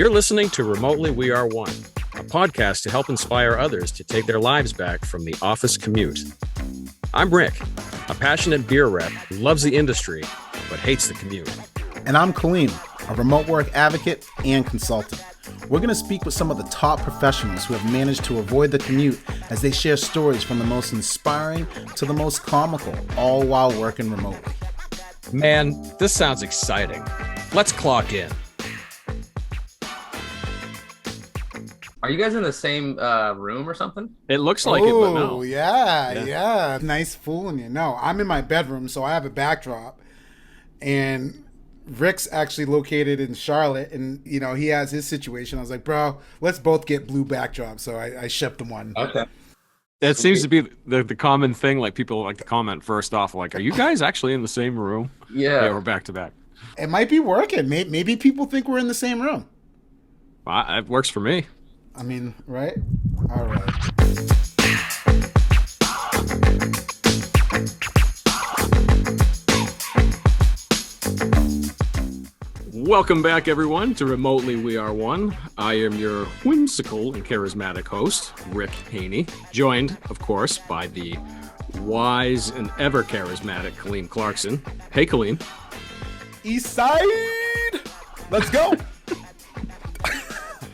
You're listening to Remotely We Are One, a podcast to help inspire others to take their lives back from the office commute. I'm Rick, a passionate beer rep who loves the industry but hates the commute. And I'm Kaleem, a remote work advocate and consultant. We're going to speak with some of the top professionals who have managed to avoid the commute as they share stories from the most inspiring to the most comical, all while working remotely. Man, this sounds exciting. Let's clock in. Are you guys in the same room or something? It looks like it, but no. Oh, yeah. Nice fooling you. No, I'm in my bedroom, so I have a backdrop. And Rick's actually located in Charlotte, and, you know, he has his situation. I was like, bro, let's both get blue backdrops. So I shipped him one. Okay. It seems to be the common thing. Like, people like to comment first off, like, are you guys actually in the same room? Yeah, we're back to back. It might be working. Maybe people think we're in the same room. It works for me. I mean, right? All right. Welcome back, everyone, to Remotely We Are One. I am your whimsical and charismatic host, Rick Haney, joined, of course, by the wise and ever charismatic Kaleem Clarkson. Hey, Kaleem. East side! Let's go!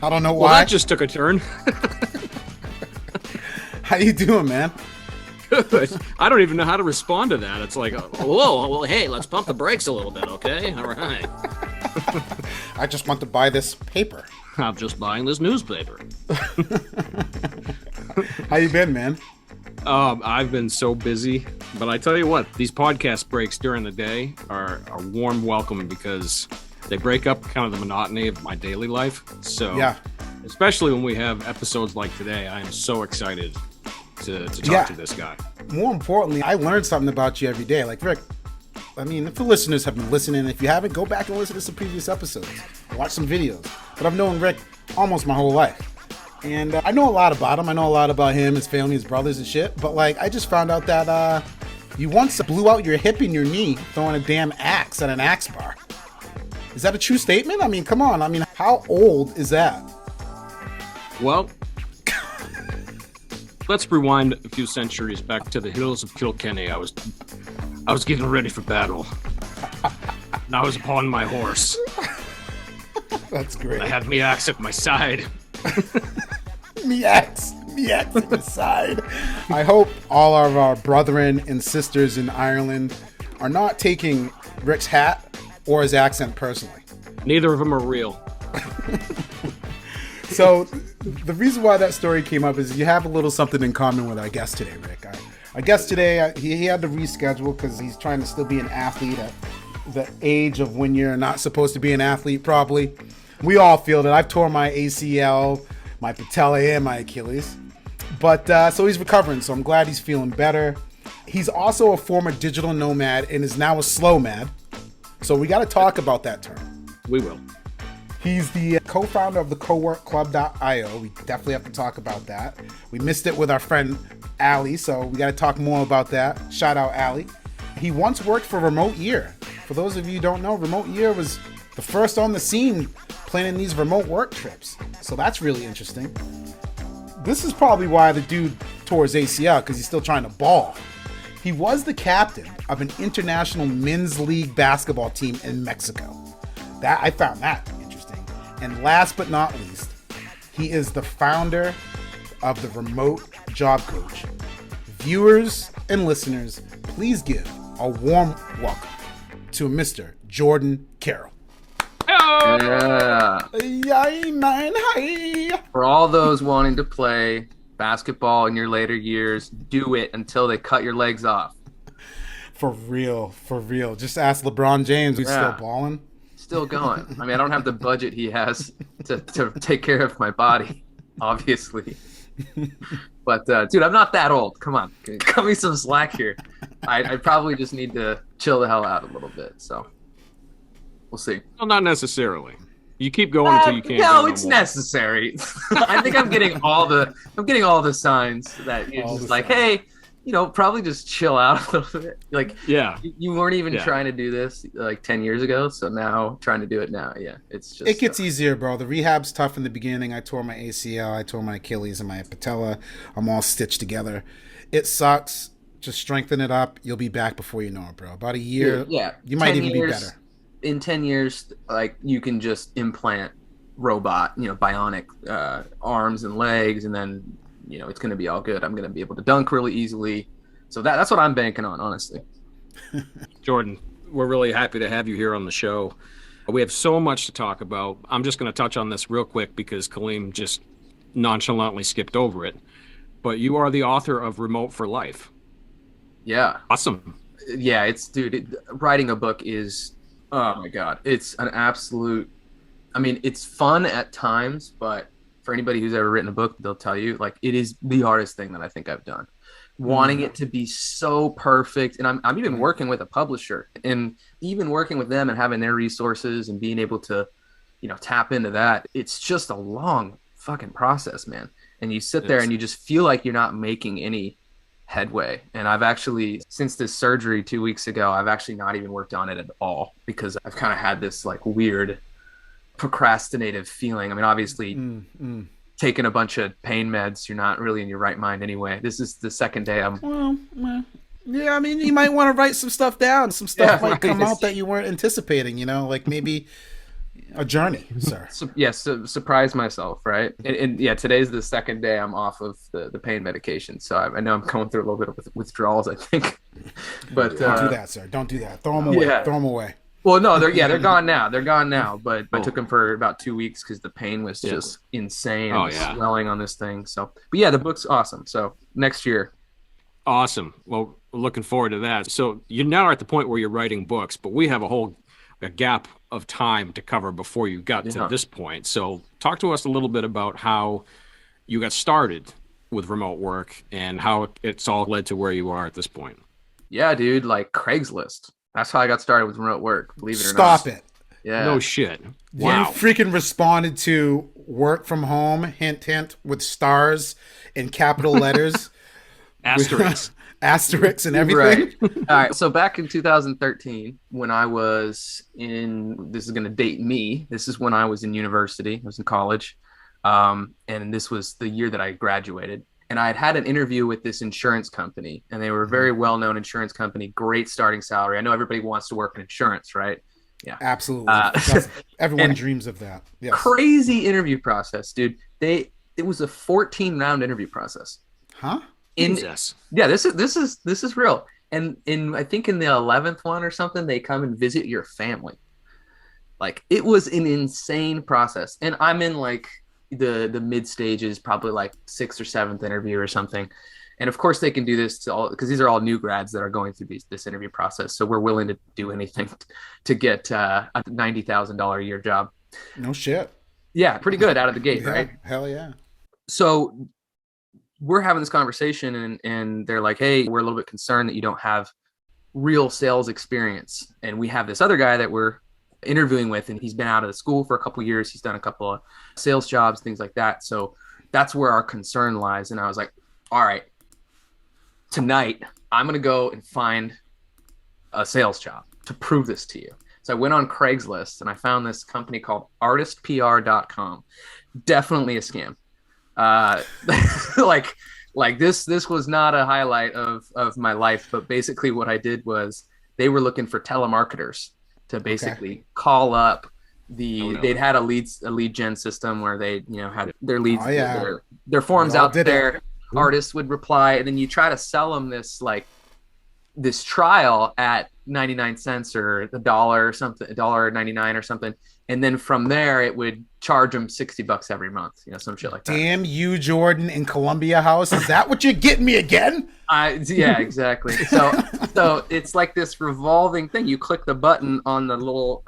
I don't know why. Well, that just took a turn. How you doing, man? Good. I don't even know how to respond to that. It's like, whoa, well, hey, let's pump the brakes a little bit, okay? All right. I just want to buy this paper. I'm just buying this newspaper. How you been, man? I've been so busy, but I tell you what, these podcast breaks during the day are a warm welcome because they break up kind of the monotony of my daily life. So, yeah, especially when we have episodes like today, I am so excited to talk to this guy. More importantly, I learned something about you every day. Like, Rick, I mean, if the listeners have been listening, if you haven't, go back and listen to some previous episodes. Watch some videos. But I've known Rick almost my whole life. And I know a lot about him. I know a lot about him, his family, his brothers and shit. But, like, I just found out that you once blew out your hip and your knee throwing a damn axe at an axe bar. Is that a true statement? I mean, come on. I mean, how old is that? Well, let's rewind a few centuries back to the hills of Kilkenny. I was getting ready for battle. And I was upon my horse. That's great. I had me axe at my side. me axe at my side. I hope all of our brethren and sisters in Ireland are not taking Rick's hat or his accent personally. Neither of them are real. So the reason why that story came up is you have a little something in common with our guest today, Rick. Our guest today, he had to reschedule because he's trying to still be an athlete at the age of when you're not supposed to be an athlete probably. We all feel that. I've torn my ACL, my patella, and my Achilles. But so he's recovering, so I'm glad he's feeling better. He's also a former digital nomad and is now a Slowmad. So we got to talk about that term. We will. He's the co-founder of the coworkclub.io. We definitely have to talk about that. We missed it with our friend Ali, so we got to talk more about that. Shout out Ali. He once worked for Remote Year. For those of you who don't know, Remote Year was the first on the scene planning these remote work trips. So that's really interesting. This is probably why the dude tore his ACL, because he's still trying to ball. He was the captain of an international men's league basketball team in Mexico. I found that interesting. And last but not least, he is the founder of the Remote Job Coach. Viewers and listeners, please give a warm welcome to Mr. Jordan Carroll. Yeah. Yay, man, hey. For all those wanting to play basketball in your later years, do it until they cut your legs off. For real. Just ask LeBron James, who's still balling. Still going. I mean, I don't have the budget he has to take care of my body, obviously. But, dude, I'm not that old. Come on. Cut me some slack here. I probably just need to chill the hell out a little bit, so we'll see. Well, not necessarily. You keep going until you can't. No, it's necessary. I think I'm getting all the signs that you're just like, hey, probably just chill out a little bit. Like, Yeah. you weren't even trying to do this like 10 years ago. So now trying to do it now. Yeah. It's just, it gets easier, bro. The rehab's tough in the beginning. I tore my ACL, I tore my Achilles and my patella. I'm all stitched together. It sucks. Just strengthen it up. You'll be back before you know it, bro. About a year. Yeah. You might even be better. In 10 years, like, you can just implant robot, bionic arms and legs, and then it's going to be all good. I'm going to be able to dunk really easily. So that's what I'm banking on, honestly. Jordan, we're really happy to have you here on the show. We have so much to talk about. I'm just going to touch on this real quick because Kaleem just nonchalantly skipped over it. But you are the author of Remote for Life. Yeah. Awesome. Yeah, writing a book is, oh my God, it's an absolute, I mean, it's fun at times, but for anybody who's ever written a book, they'll tell you, like, it is the hardest thing that I think I've done. Wanting it to be so perfect. And I'm even working with a publisher, and even working with them and having their resources and being able to, tap into that. It's just a long fucking process, man. And you sit there and you just feel like you're not making any headway. And I've actually, since this surgery 2 weeks ago, I've actually not even worked on it at all, because I've kind of had this like weird procrastinative feeling. I mean, obviously taking a bunch of pain meds, you're not really in your right mind anyway. This is the second day yeah, I mean, you might want to write some stuff down. Some stuff might come out that you weren't anticipating, like maybe a journey, sir. Surprise myself, right? And yeah, today's the second day I'm off of the pain medication, so I know I'm going through a little bit of withdrawals, I think. But don't do that, sir. Don't do that. Throw them away. Throw them away. Well, no, they're gone now. They're gone now. But I took them for about 2 weeks because the pain was just insane. Swelling on this thing. So, but yeah, the book's awesome. So next year. Awesome. Well, looking forward to that. So you now are at the point where you're writing books, but we have a gap of time to cover before you got to this point. So talk to us a little bit about how you got started with remote work and how it's all led to where you are at this point. Yeah, dude, like Craigslist. That's how I got started with remote work, believe it or not. Stop it. Yeah. No shit. Wow. You freaking responded to work from home, hint, hint, with stars in capital letters. Asterisks. Asterisks and everything. Right. All right. So back in 2013, when I was this is going to date me. This is when I was in university. I was in college. And this was the year that I graduated. And I had an interview with this insurance company, and they were a very well-known insurance company, great starting salary. I know everybody wants to work in insurance, right? Yeah, absolutely. Everyone dreams of that. Yes. Crazy interview process, dude. It was a 14-round interview process. Huh? Jesus. Yeah, this is real. And I think in the 11th one or something, they come and visit your family. Like, it was an insane process, and I'm in like the mid stages, probably like 6th or 7th interview or something. And of course they can do this to all, because these are all new grads that are going through this interview process. So we're willing to do anything to get a $90,000 a year job. No shit. Yeah. Pretty good out of the gate, right? Hell yeah. So we're having this conversation and they're like, hey, we're a little bit concerned that you don't have real sales experience. And we have this other guy that we're interviewing with, and he's been out of the school for a couple of years. He's done a couple of sales jobs, things like that. So that's where our concern lies. And I was like, all right, tonight I'm going to go and find a sales job to prove this to you. So I went on Craigslist and I found this company called artistpr.com. Definitely a scam. Like this was not a highlight of my life, but basically what I did was they were looking for telemarketers to basically call up they'd had a lead gen system where they had their leads, their forms out there. Artists would reply, and then you try to sell them this trial at 99 cents or $1 or something, $1.99 or something, and then from there it would charge them $60 every month, some shit like that. Damn you, Jordan, in Columbia House, is that what you're getting me again? Yeah, exactly. So it's like this revolving thing. You click the button on the little,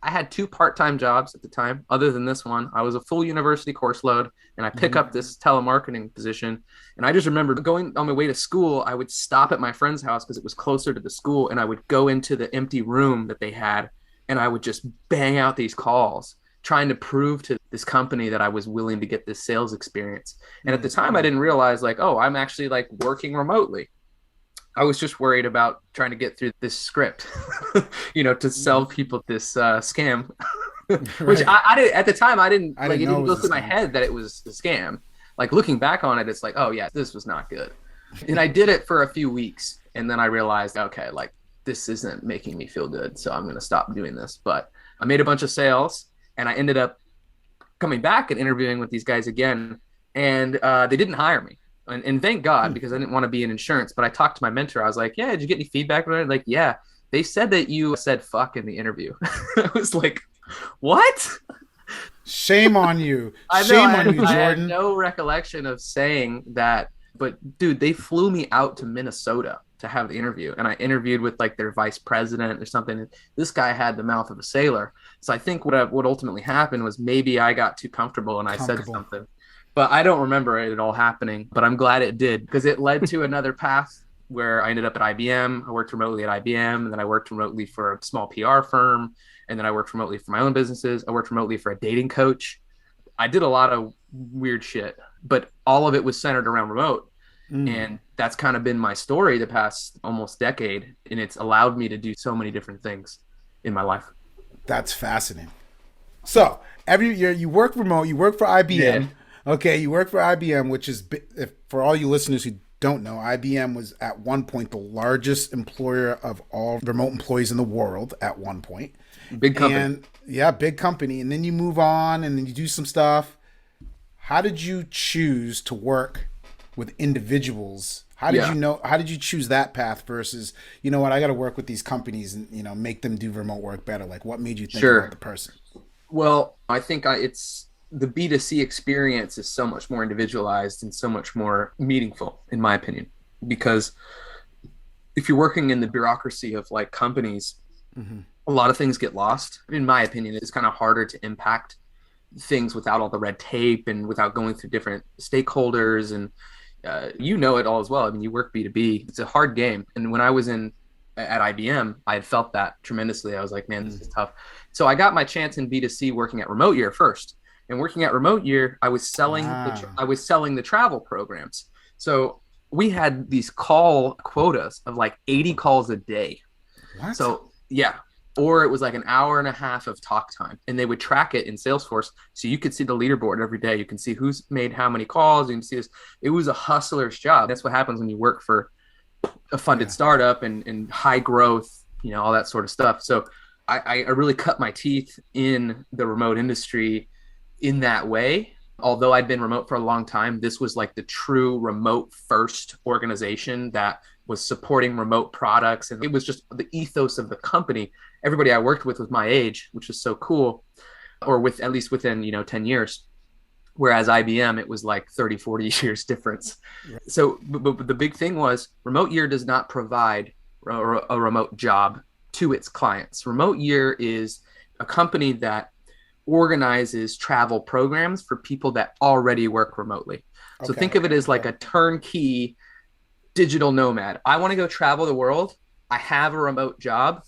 I had 2 part-time jobs at the time. Other than this one, I was a full university course load, and I pick up this telemarketing position. And I just remember going on my way to school, I would stop at my friend's house because it was closer to the school, and I would go into the empty room that they had, and I would just bang out these calls, trying to prove to this company that I was willing to get this sales experience. And at the time, I didn't realize I'm actually working remotely. I was just worried about trying to get through this script, to sell people this scam, which Right. I did at the time. I didn't I like didn't it know didn't it go was a through my scam. head that it was a scam. Like looking back on it, it's like, oh yeah, this was not good. And I did it for a few weeks, and then I realized, okay, like this isn't making me feel good, so I'm gonna stop doing this. But I made a bunch of sales, and I ended up coming back and interviewing with these guys again, and they didn't hire me. And thank God, because I didn't want to be in insurance. But I talked to my mentor. I was like, yeah, did you get any feedback? Like, yeah, they said that you said fuck in the interview. I was like, what? Shame on you. I know Shame on you, I had Jordan. no recollection of saying that. But dude, they flew me out to Minnesota to have the interview. And I interviewed with like their vice president or something. This guy had the mouth of a sailor. So I think what ultimately happened was maybe I got too comfortable and I said something. But I don't remember it all happening, but I'm glad it did because it led to another path where I ended up at IBM. I worked remotely at IBM, and then I worked remotely for a small PR firm, and then I worked remotely for my own businesses. I worked remotely for a dating coach. I did a lot of weird shit, but all of it was centered around remote. And that's kind of been my story the past almost decade, and it's allowed me to do so many different things in my life. That's fascinating. So every year you work remote, you work for IBM. Yeah. Okay, you work for IBM, which is, if, for all you listeners who don't know, IBM was at one point the largest employer of all remote employees in the world at one point. Big company. And yeah, big company. And then you move on and then you do some stuff. How did you choose to work with individuals? How did you know? How did you choose that path versus, you know what, I got to work with these companies and, make them do remote work better? Like, what made you think about the person? Well, I think it's the B2C experience is so much more individualized and so much more meaningful, in my opinion, because if you're working in the bureaucracy of like companies, a lot of things get lost. In my opinion, it's kind of harder to impact things without all the red tape and without going through different stakeholders. And it all as well. I mean, you work B2B. It's a hard game. And when I was at IBM, I had felt that tremendously. I was like, man, this is tough. So I got my chance in B2C working at Remote Year first. And working at Remote Year, I was selling the travel programs. So we had these call quotas of like 80 calls a day. What? So yeah. Or it was like an hour and a half of talk time, and they would track it in Salesforce. So you could see the leaderboard every day. You can see who's made how many calls. You can see this. It was a hustler's job. That's what happens when you work for a funded startup and high growth, all that sort of stuff. So I really cut my teeth in the remote industry in that way. Although I'd been remote for a long time, this was like the true remote first organization that was supporting remote products. And it was just the ethos of the company. Everybody I worked with was my age, which was so cool, or with at least within, 10 years. Whereas IBM, it was like 30, 40 years difference. Yeah. So but the big thing was Remote Year does not provide a remote job to its clients. Remote Year is a company that organizes travel programs for people that already work remotely. So think of it as like a turnkey digital nomad. I want to go travel the world. I have a remote job,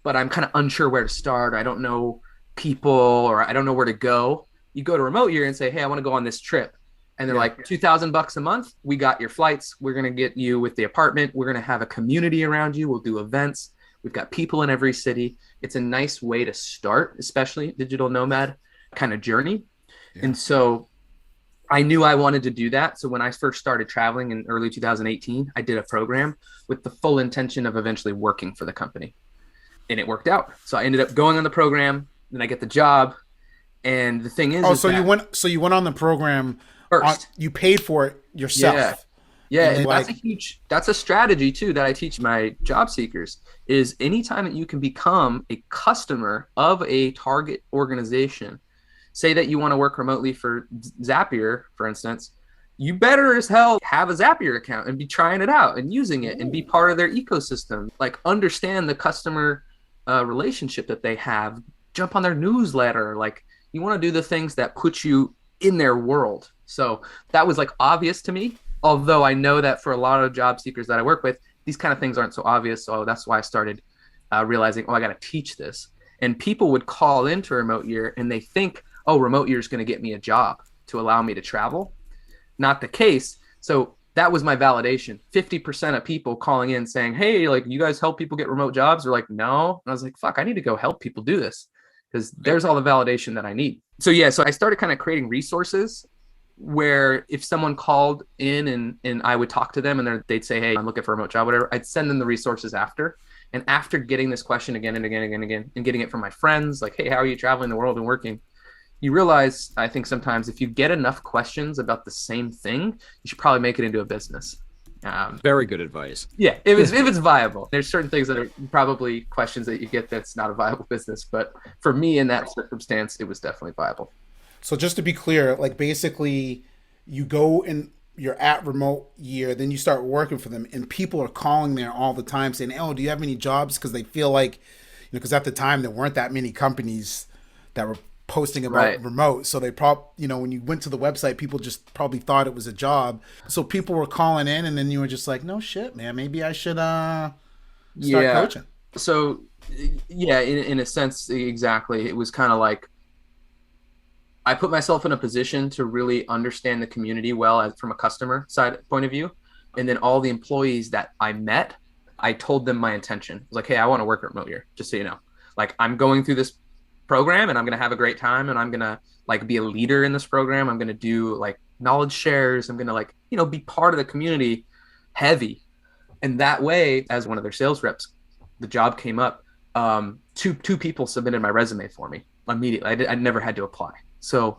but I'm kind of unsure where to start. I don't know people, or I don't know where to go. You go to Remote Year and say, hey, I want to go on this trip. And they're like, $2,000 a month. We got your flights. We're going to get you with the apartment. We're going to have a community around you. We'll do events. We've got people in every city. It's a nice way to start, especially digital nomad kind of journey. Yeah. And so I knew I wanted to do that. So when I first started traveling in early 2018, I did a program with the full intention of eventually working for the company. And it worked out. So I ended up going on the program, then I get the job. And the thing is, so you went on the program first. You paid for it yourself. Yeah. And that's a strategy too that I teach my job seekers is anytime that you can become a customer of a target organization, say that you want to work remotely for Zapier, for instance, you better as hell have a Zapier account and be trying it out and using it and be part of their ecosystem. Like understand the customer relationship that they have, jump on their newsletter. Like you want to do the things that put you in their world. So that was like obvious to me. Although I know that for a lot of job seekers that I work with, these kind of things aren't so obvious. So that's why I started realizing, I got to teach this. And people would call into Remote Year and they think, Remote Year is going to get me a job to allow me to travel. Not the case. So that was my validation. 50% of people calling in saying, hey, like, you guys help people get remote jobs? They're like, no. And I was like, fuck, I need to go help people do this, because there's all the validation that I need. So yeah, so I started kind of creating resources where if someone called in and I would talk to them and they'd say, hey, I'm looking for a remote job, whatever, I'd send them the resources after. And after getting this question again and again and again, and getting it from my friends, like, hey, how are you traveling the world and working? You realize, I think sometimes if you get enough questions about the same thing, you should probably make it into a business. Very good advice. Yeah, if it's viable. There's certain things that are probably questions that you get that's not a viable business. But for me, in that circumstance, it was definitely viable. So just to be clear, like, basically you go and you're at remote year, then you start working for them, and people are calling there all the time saying, oh, do you have any jobs? Because they feel like, because at the time there weren't that many companies that were posting about remote. So they when you went to the website, people just probably thought it was a job. So people were calling in, and then you were just like, no shit, man, maybe I should start coaching. So yeah, in a sense, exactly. It was kind of like, I put myself in a position to really understand the community well from a customer side point of view. And then all the employees that I met, I told them my intention. I was like, hey, I want to work at Remote Year, just so you know. Like, I'm going through this program and I'm going to have a great time, and I'm going to like be a leader in this program. I'm going to do like knowledge shares. I'm going to like, be part of the community heavy. And that way, as one of their sales reps, the job came up. Two people submitted my resume for me immediately. I never had to apply. So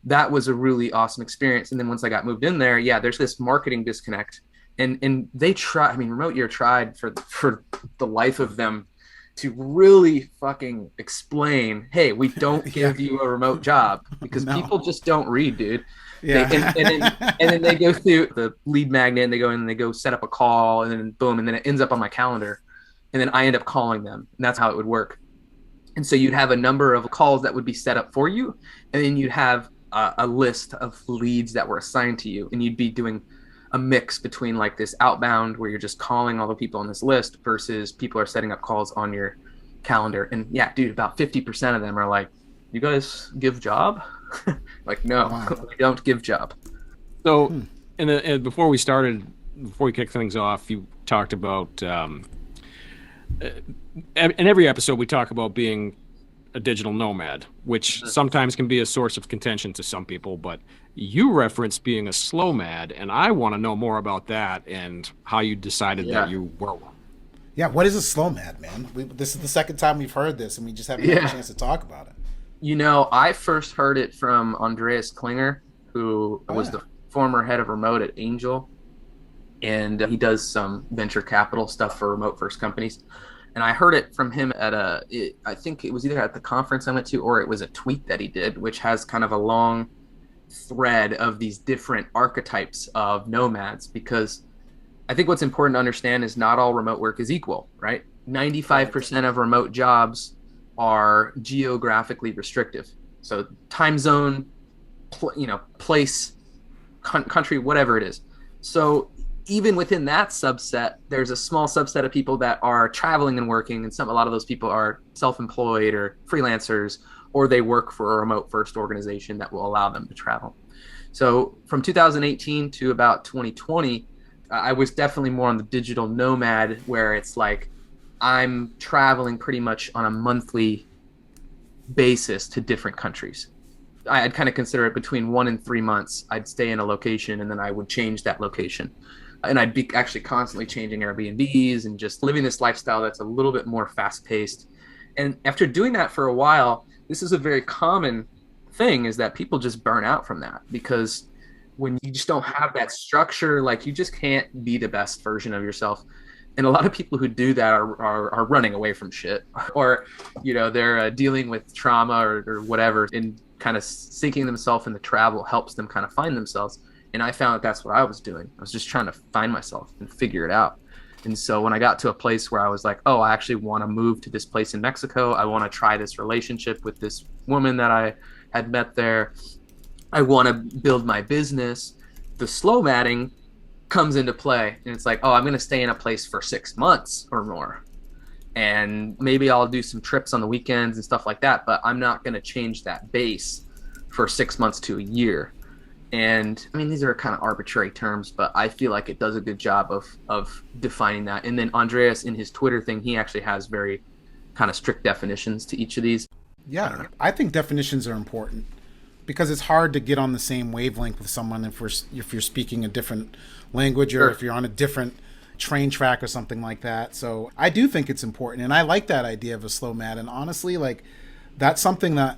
that was a really awesome experience. And then once I got moved in there, yeah, there's this marketing disconnect. And they try, Remote Year tried for the life of them to really fucking explain, hey, we don't give you a remote job, because people just don't read, dude. Yeah. And then they go through the lead magnet, and they go in and they go set up a call, and then boom, and then it ends up on my calendar. And then I end up calling them, and that's how it would work. And so you'd have a number of calls that would be set up for you, and then you'd have a list of leads that were assigned to you, and you'd be doing a mix between like this outbound where you're just calling all the people on this list versus people are setting up calls on your calendar. And yeah, dude, about 50% of them are like, you guys give job? Like, no, we don't give job. So and before we kicked things off, you talked about in every episode we talk about being a digital nomad, which sometimes can be a source of contention to some people, but you referenced being a Slowmad, and I want to know more about that and how you decided that you were one. Yeah, what is a Slowmad, man? This is the second time we've heard this, and we just haven't had a chance to talk about it. I first heard it from Andreas Klinger, who was the former head of remote at Angel, and he does some venture capital stuff for remote first companies. And I heard it from him at I think it was either at the conference I went to, or it was a tweet that he did, which has kind of a long thread of these different archetypes of nomads, because I think what's important to understand is not all remote work is equal, right? 95% of remote jobs are geographically restrictive. So time zone, place, country, whatever it is. So even within that subset, there's a small subset of people that are traveling and working, and a lot of those people are self-employed or freelancers, or they work for a remote first organization that will allow them to travel. So from 2018 to about 2020, I was definitely more on the digital nomad, where it's like I'm traveling pretty much on a monthly basis to different countries. I'd kind of consider it between 1 and 3 months. I'd stay in a location, and then I would change that location. And I'd be actually constantly changing Airbnbs and just living this lifestyle that's a little bit more fast-paced. And after doing that for a while, this is a very common thing, is that people just burn out from that, because when you just don't have that structure, like, you just can't be the best version of yourself. And a lot of people who do that are running away from shit, or, they're dealing with trauma or whatever, and kind of sinking themselves in the travel helps them kind of find themselves. And I found that that's what I was doing. I was just trying to find myself and figure it out. And so when I got to a place where I was like, oh, I actually want to move to this place in Mexico. I want to try this relationship with this woman that I had met there. I want to build my business. The Slowmadding comes into play. And it's like, oh, I'm going to stay in a place for 6 months or more. And maybe I'll do some trips on the weekends and stuff like that. But I'm not going to change that base for 6 months to a year. And I mean, these are kind of arbitrary terms, but I feel like it does a good job of defining that. And then Andreas, in his Twitter thing, he actually has very kind of strict definitions to each of these. Yeah, I think definitions are important because it's hard to get on the same wavelength with someone if you're speaking a different language or if you're on a different train track or something like that. So I do think it's important, and I like that idea of a Slowmad. And honestly, like, that's something that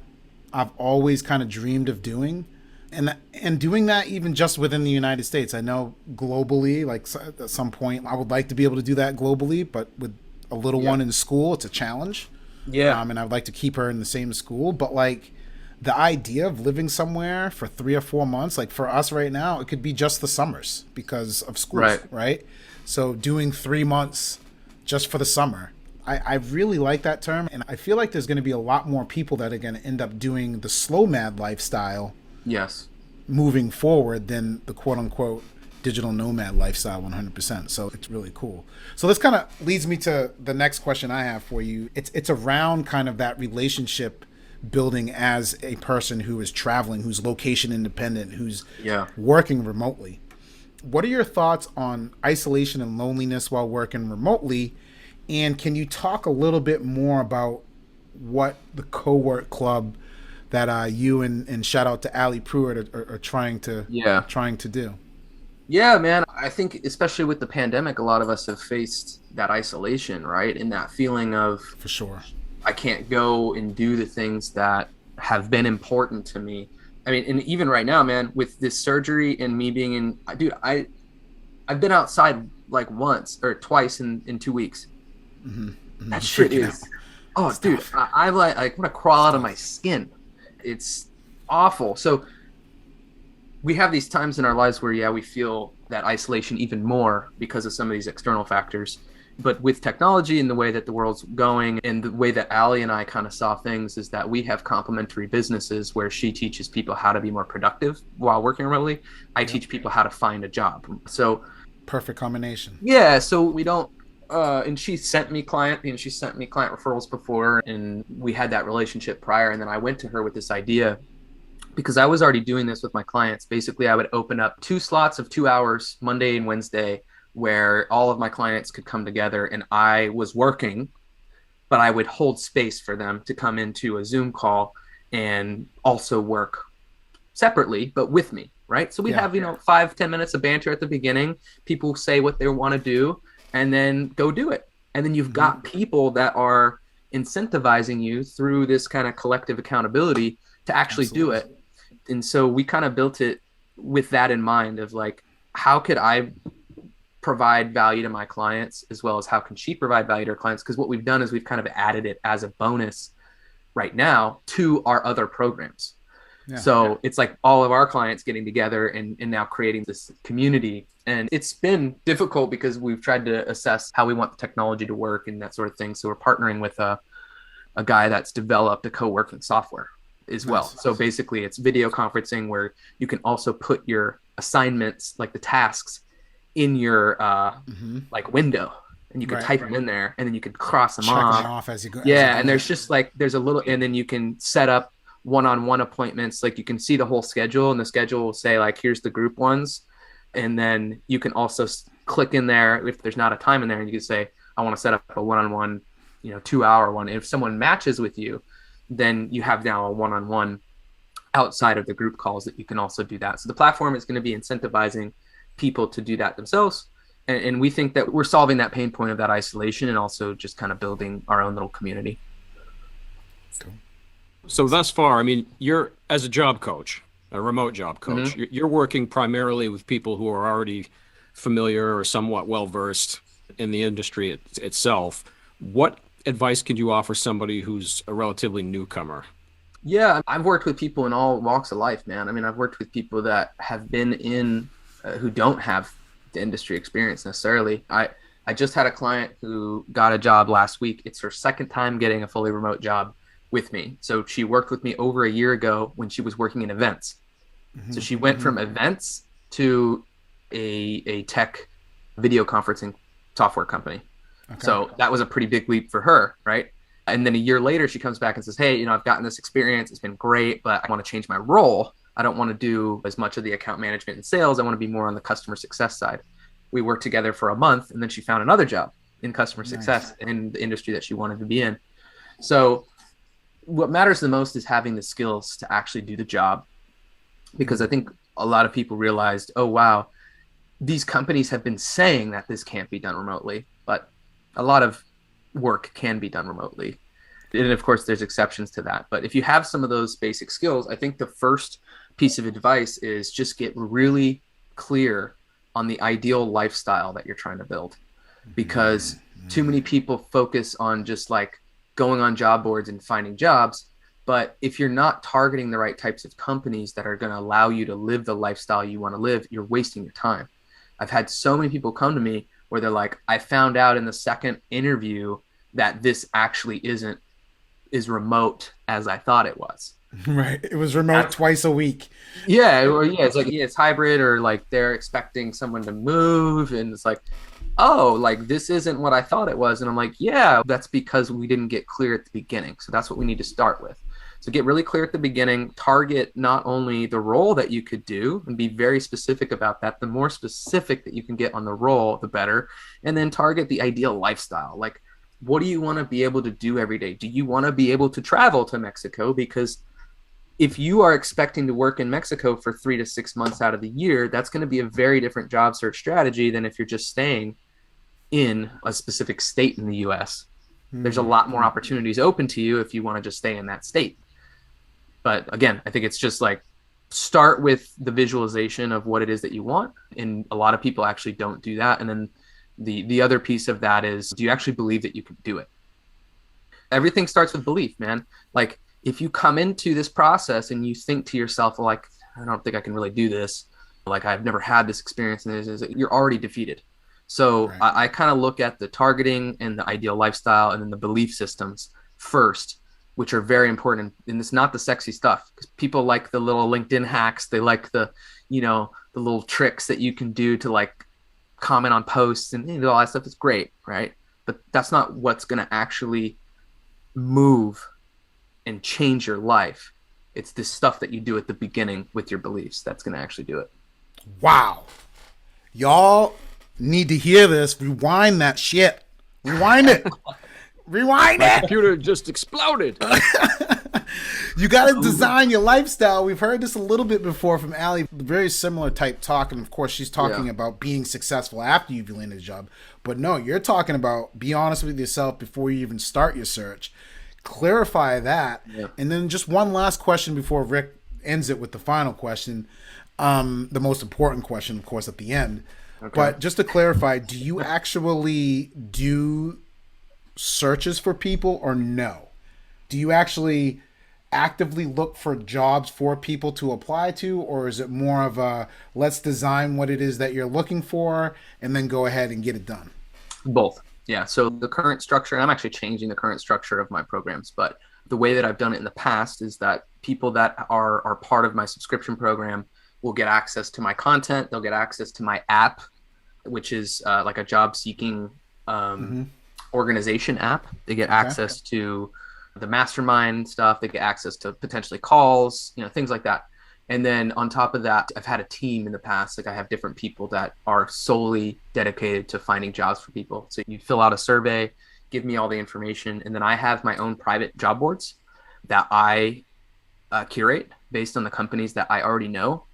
I've always kind of dreamed of doing, and doing that even just within the United States. I know globally, like at some point, I would like to be able to do that globally, but with a little one in school, it's a challenge. Yeah. And I'd like to keep her in the same school, but like the idea of living somewhere for 3 or 4 months, like for us right now, it could be just the summers because of school, right? So doing 3 months just for the summer, I really like that term. And I feel like there's going to be a lot more people that are going to end up doing the Slowmad lifestyle moving forward than the quote unquote digital nomad lifestyle 100%. So it's really cool. So this kind of leads me to the next question I have for you. It's around kind of that relationship building as a person who is traveling, who's location independent, who's working remotely. What are your thoughts on isolation and loneliness while working remotely? And can you talk a little bit more about what the co-work club that you and shout out to Ali Pruitt are trying to do? Yeah, man. I think especially with the pandemic, a lot of us have faced that isolation, right? And that feeling of, for sure, I can't go and do the things that have been important to me. I mean, and even right now, man, with this surgery and me being in, dude, I've been outside like once or twice in 2 weeks. That shit is, dude, I like want to crawl out of my skin. It's awful. So we have these times in our lives where, we feel that isolation even more because of some of these external factors. But with technology and the way that the world's going and the way that Ali and I kind of saw things is that we have complementary businesses where she teaches people how to be more productive while working remotely. I teach people how to find a job. So perfect combination. Yeah. So we don't, and she sent me client referrals before, and we had that relationship prior. And then I went to her with this idea because I was already doing this with my clients. Basically, I would open up 2 slots of 2 hours, Monday and Wednesday, where all of my clients could come together, and I was working, but I would hold space for them to come into a Zoom call and also work separately, but with me, right? So we have, 5-10 minutes of banter at the beginning. People say what they want to do and then go do it. And then you've got people that are incentivizing you through this kind of collective accountability to actually do it. And so we kind of built it with that in mind of like, how could I provide value to my clients as well as how can she provide value to her clients? Because what we've done is we've kind of added it as a bonus right now to our other programs. So it's like all of our clients getting together and now creating this community. And it's been difficult because we've tried to assess how we want the technology to work and that sort of thing. So we're partnering with a guy that's developed a co-working software as well. So basically it's video conferencing where you can also put your assignments, like the tasks, in your like window, and you can type them in there, and then you can cross them off as you go. And there's just like there's a little, and then you can set up one-on-one appointments. Like you can see the whole schedule, and the schedule will say like, here's the group ones, and then you can also click in there if there's not a time in there, and you can say, I want to set up a one-on-one, 2-hour one. And if someone matches with you, then you have now a one-on-one outside of the group calls that you can also do that. So the platform is going to be incentivizing people to do that themselves. And we think that we're solving that pain point of that isolation and also just kind of building our own little community. Cool. So thus far, I mean, you're as a job coach, a remote job coach, you're working primarily with people who are already familiar or somewhat well-versed in the industry itself. What advice could you offer somebody who's a relatively newcomer? Yeah, I've worked with people in all walks of life, man. I mean, I've worked with people that have been in, who don't have the industry experience necessarily. I just had a client who got a job last week. It's her second time getting a fully remote job with me. So she worked with me over a year ago when she was working in events. So she went from events to a tech video conferencing software company. So that was a pretty big leap for her, right? And then a year later, she comes back and says, hey, I've gotten this experience. It's been great, but I want to change my role. I don't want to do as much of the account management and sales. I want to be more on the customer success side. We worked together for a month, and then she found another job in customer success in the industry that she wanted to be in. So what matters the most is having the skills to actually do the job, because I think a lot of people realized, oh, wow, these companies have been saying that this can't be done remotely, but a lot of work can be done remotely. And of course, there's exceptions to that. But if you have some of those basic skills, I think the first piece of advice is just get really clear on the ideal lifestyle that you're trying to build, because too many people focus on just like going on job boards and finding jobs. But if you're not targeting the right types of companies that are going to allow you to live the lifestyle you want to live, you're wasting your time. I've had so many people come to me where they're like, I found out in the second interview that this actually isn't as remote as I thought it was. Right. It was remote twice a week. Yeah. Or it's like, it's hybrid, or like they're expecting someone to move. And it's like, oh, like this isn't what I thought it was. And I'm like, yeah, that's because we didn't get clear at the beginning. So that's what we need to start with. So get really clear at the beginning, target not only the role that you could do and be very specific about that. The more specific that you can get on the role, the better. And then target the ideal lifestyle. Like, what do you want to be able to do every day? Do you want to be able to travel to Mexico? Because if you are expecting to work in Mexico for 3 to 6 months out of the year, that's going to be a very different job search strategy than if you're just staying in a specific state in the US. There's a lot more opportunities open to you if you want to just stay in that state. But again, I think it's just like start with the visualization of what it is that you want. And a lot of people actually don't do that. And then the other piece of that is, do you actually believe that you can do it? Everything starts with belief, man. Like if you come into this process and you think to yourself, like, I don't think I can really do this. Like I've never had this experience, and you're already defeated. So right. I kind of look at the targeting and the ideal lifestyle and then the belief systems first, which are very important. And it's not the sexy stuff, because people like the little LinkedIn hacks. They like the, the little tricks that you can do to like comment on posts and all that stuff is great, right? But that's not what's going to actually move and change your life. It's this stuff that you do at the beginning with your beliefs that's going to actually do it. Wow. Y'all need to hear this. Rewind that shit. Rewind it. Rewind My it. computer just exploded. You got to design your lifestyle. We've heard this a little bit before from Allie. Very similar type talk. And of course, she's talking about being successful after you've landed a job. But no, you're talking about be honest with yourself before you even start your search. Clarify that. Yeah. And then just one last question before Rick ends it with the final question. The most important question, of course, at the end. Okay. But just to clarify, do you actually do searches for people or no? Do you actually actively look for jobs for people to apply to, or is it more of a let's design what it is that you're looking for and then go ahead and get it done? Both. Yeah. So the current structure, and I'm actually changing the current structure of my programs, but the way that I've done it in the past is that people that are part of my subscription program will get access to my content. They'll get access to my app, which is like a job seeking organization app. They get access to the mastermind stuff. They get access to potentially calls, things like that. And then on top of that, I've had a team in the past. Like I have different people that are solely dedicated to finding jobs for people. So you fill out a survey, give me all the information. And then I have my own private job boards that I curate based on the companies that I already know.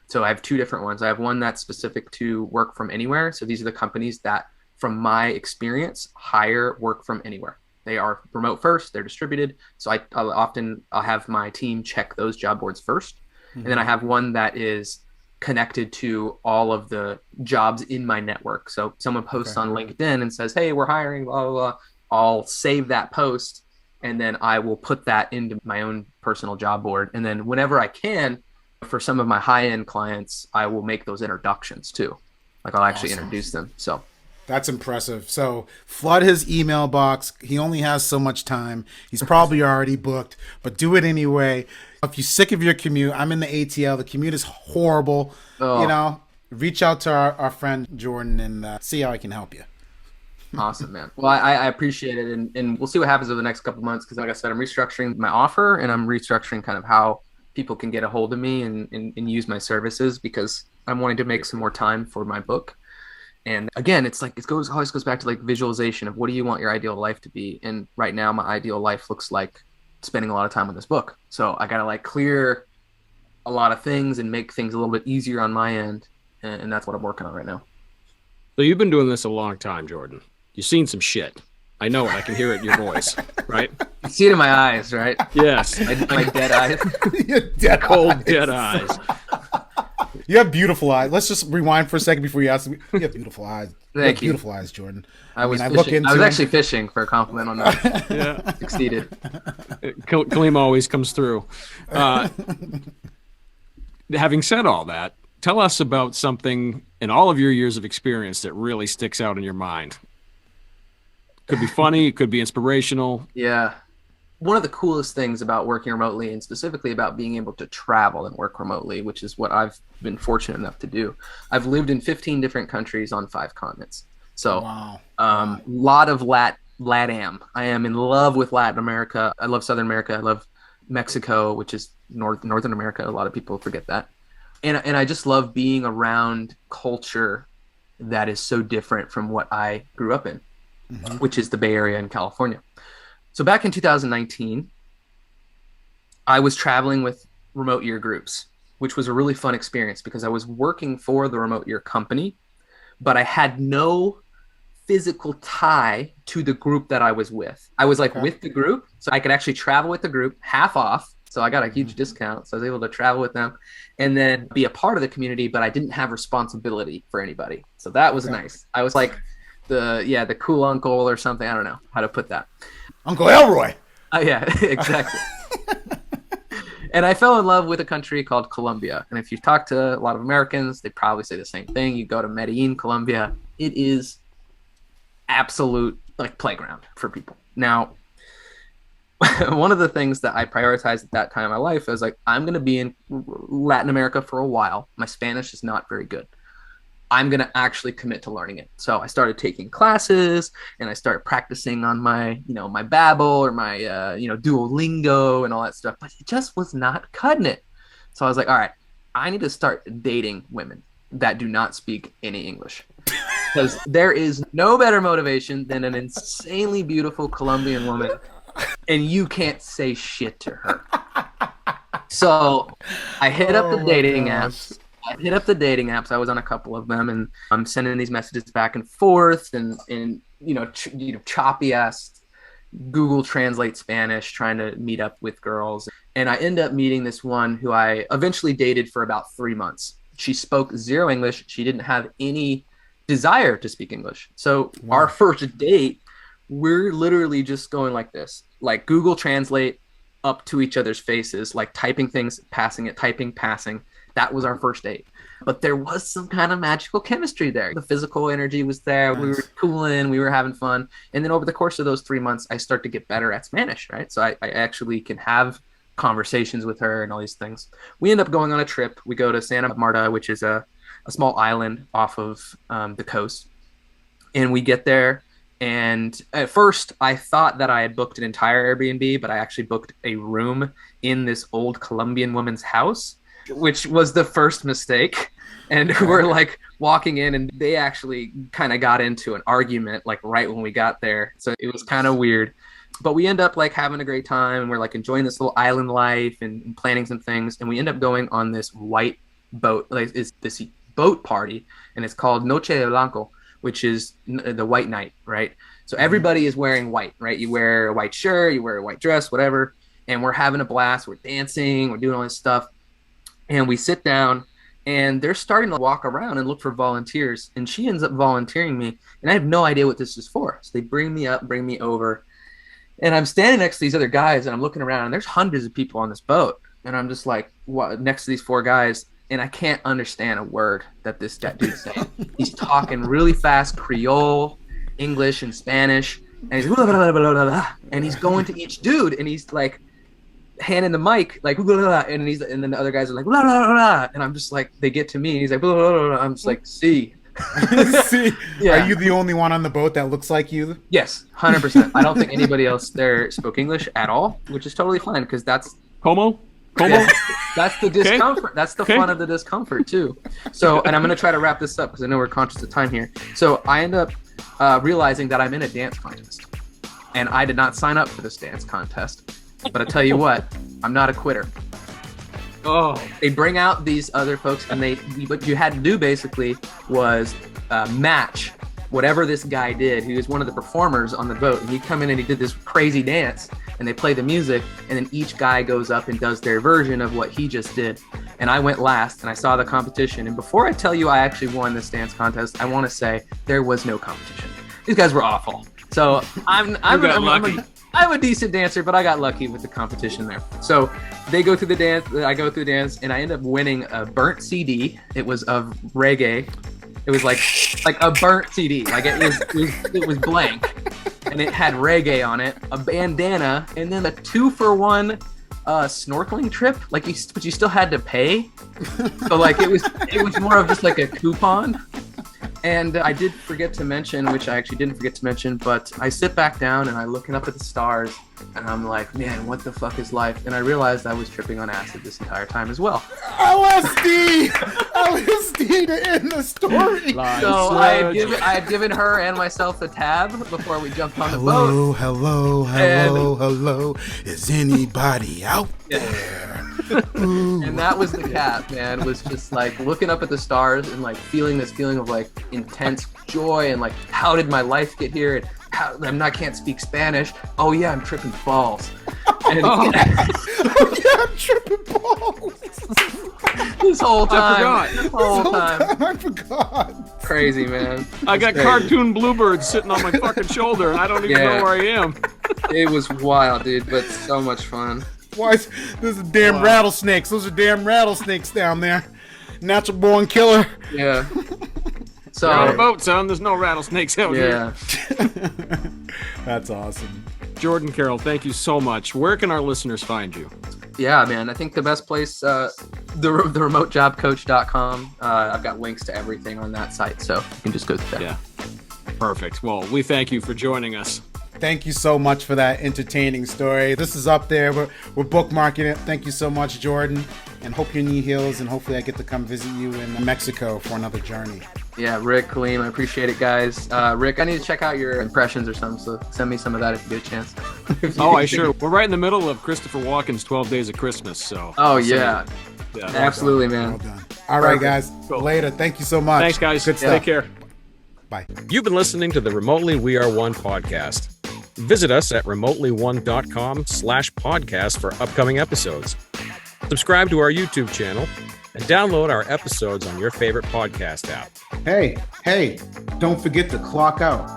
So I have two different ones. I have one that's specific to work from anywhere. So these are the companies that, from my experience, hire work from anywhere. They are remote first, they're distributed. So I'll have my team check those job boards first. Mm-hmm. And then I have one that is connected to all of the jobs in my network. So someone posts on LinkedIn and says, hey, we're hiring, blah, blah, blah. I'll save that post and then I will put that into my own personal job board. And then whenever I can, for some of my high-end clients, I will make those introductions too. Like I'll actually introduce them. So that's impressive. So flood his email box. He only has so much time. He's probably already booked, but do it anyway. If you're sick of your commute, I'm in the ATL. The commute is horrible. Reach out to our friend Jordan and see how I can help you. Awesome, man. Well, I appreciate it. And we'll see what happens over the next couple of months. Because like I said, I'm restructuring my offer and I'm restructuring kind of how people can get a hold of me and use my services, because I'm wanting to make some more time for my book. And again, it's like always goes back to like visualization of what do you want your ideal life to be. And right now my ideal life looks like spending a lot of time on this book. So I got to like clear a lot of things and make things a little bit easier on my end. And that's what I'm working on right now. So you've been doing this a long time, Jordan. You've seen some shit. I know it. I can hear it in your voice, right? You see it in my eyes, right? Yes. My dead eyes. Your dead Cold, eyes. dead eyes. You have beautiful eyes. Let's just rewind for a second before you ask me. You have beautiful eyes. Thank you. Beautiful eyes, Jordan. I was actually fishing for a compliment on that. Yeah. Succeeded. Kaleem always comes through. Having said all that, tell us about something in all of your years of experience that really sticks out in your mind. Could be funny, it could be inspirational. Yeah. One of the coolest things about working remotely, and specifically about being able to travel and work remotely, which is what I've been fortunate enough to do. I've lived in 15 different countries on 5 continents. So wow. Lot of LATAM. I am in love with Latin America. I love Southern America. I love Mexico, which is Northern America. A lot of people forget that. And I just love being around culture that is so different from what I grew up in, which is the Bay Area in California. So back in 2019, I was traveling with remote year groups, which was a really fun experience because I was working for the remote year company, but I had no physical tie to the group that I was with. I was like with the group, so I could actually travel with the group half off. So I got a huge discount. So I was able to travel with them and then be a part of the community, but I didn't have responsibility for anybody. So that was nice. I was like the cool uncle or something. I don't know how to put that. Uncle Elroy. Yeah, exactly. And I fell in love with a country called Colombia. And if you talk to a lot of Americans, they probably say the same thing. You go to Medellin, Colombia, it is absolute like playground for people. Now, one of the things that I prioritized at that time in my life is like, I'm going to be in Latin America for a while. My Spanish is not very good. I'm going to actually commit to learning it. So I started taking classes and I started practicing on my, my Babbel or my, Duolingo and all that stuff, but it just was not cutting it. So I was like, all right, I need to start dating women that do not speak any English, because there is no better motivation than an insanely beautiful Colombian woman and you can't say shit to her. So I hit up the dating apps. I was on a couple of them, and I'm sending these messages back and forth, and choppy ass Google Translate Spanish, trying to meet up with girls. And I end up meeting this one who I eventually dated for about 3 months. She spoke zero English. She didn't have any desire to speak English. So our first date, we're literally just going like this, like Google Translate up to each other's faces, like typing things, passing it, typing, passing. That was our first date. But there was some kind of magical chemistry there. The physical energy was there. Nice. We were cooling. We were having fun. And then over the course of those 3 months, I start to get better at Spanish, right? So I actually can have conversations with her and all these things. We end up going on a trip. We go to Santa Marta, which is a small island off of the coast. And we get there. And at first, I thought that I had booked an entire Airbnb, but I actually booked a room in this old Colombian woman's house, which was the first mistake. And we're like walking in, and they actually kind of got into an argument like right when we got there. So it was kind of weird, but we end up like having a great time, and we're like enjoying this little island life and planning some things. And we end up going on this white boat, like it's this boat party, and it's called Noche de Blanco, which is the white night, right? So everybody is wearing white, right? You wear a white shirt, you wear a white dress, whatever. And we're having a blast. We're dancing, we're doing all this stuff. And we sit down, and they're starting to walk around and look for volunteers. And she ends up volunteering me, and I have no idea what this is for. So they bring me up, bring me over, and I'm standing next to these other guys, and I'm looking around, and there's hundreds of people on this boat. And I'm just like, what, next to these 4 guys, and I can't understand a word that this dude's saying. He's talking really fast Creole, English, and Spanish, and he's blah, blah, blah, blah, blah, and he's going to each dude, and he's like handing the mic, like, blah, blah, blah, and then the other guys are like, blah, blah, blah, blah, and I'm just like, they get to me, and he's like, blah, blah, blah, blah. I'm just like, see. See, yeah. Are you the only one on the boat that looks like you? Yes, 100%. I don't think anybody else there spoke English at all, which is totally fine, because that's Como? Yeah, that's the discomfort. Okay. That's the fun of the discomfort too. So, and I'm going to try to wrap this up because I know we're conscious of time here. So I end up realizing that I'm in a dance contest, and I did not sign up for this dance contest. But I tell you what, I'm not a quitter. Oh, they bring out these other folks, and what you had to do basically was match whatever this guy did. He was one of the performers on the boat, and he'd come in and he did this crazy dance, and they play the music, and then each guy goes up and does their version of what he just did. And I went last, and I saw the competition. And before I tell you I actually won this dance contest, I want to say there was no competition. These guys were awful. So I'm a decent dancer, but I got lucky with the competition there. So they go through the dance, I go through the dance, and I end up winning a burnt CD. It was of reggae. It was like a burnt CD. Like it was blank, and it had reggae on it, a bandana, and then a 2-for-1 snorkeling trip. But you still had to pay. So like it was more of just like a coupon. And I did forget to mention, which I actually didn't forget to mention, but I sit back down and I looking up at the stars, and I'm like, man, what the fuck is life? And I realized I was tripping on acid this entire time as well. LSD to end the story. So I had given her and myself a tab before we jumped on the boat. Hello. Is anybody out there? And that was the cap, man. Was just like looking up at the stars and like feeling this feeling of like intense joy and like, how did my life get here? And how can't speak Spanish. Oh yeah, I'm tripping balls. And, I'm tripping balls. This whole time. I forgot. Crazy, man. I got cartoon bluebirds sitting on my fucking shoulder, and I don't even know where I am. It was wild, dude, but so much fun. Those are damn rattlesnakes. Those are damn rattlesnakes down there. Natural born killer. Yeah. So you're on a boat, son. There's no rattlesnakes out here. That's awesome. Jordan Carroll, thank you so much. Where can our listeners find you? Yeah, man. I think the best place, the remotejobcoach.com. I've got links to everything on that site, so you can just go through that. Yeah. Perfect. Well, we thank you for joining us. Thank you so much for that entertaining story. This is up there. We're bookmarking it. Thank you so much, Jordan. And hope your knee heals, and hopefully I get to come visit you in Mexico for another journey. Yeah, Rick, Kaleem, I appreciate it, guys. Rick, I need to check out your impressions or something, so send me some of that if you get a chance. Sure. We're right in the middle of Christopher Walken's 12 Days of Christmas, so. Oh, yeah. Absolutely, man. Well done. All right, guys. Cool. Later. Thank you so much. Thanks, guys. Good stuff. Take care. Bye. You've been listening to the Remotely We Are One podcast. Visit us at remotelyone.com/podcast for upcoming episodes. Subscribe to our YouTube channel and download our episodes on your favorite podcast app. Hey, don't forget to clock out.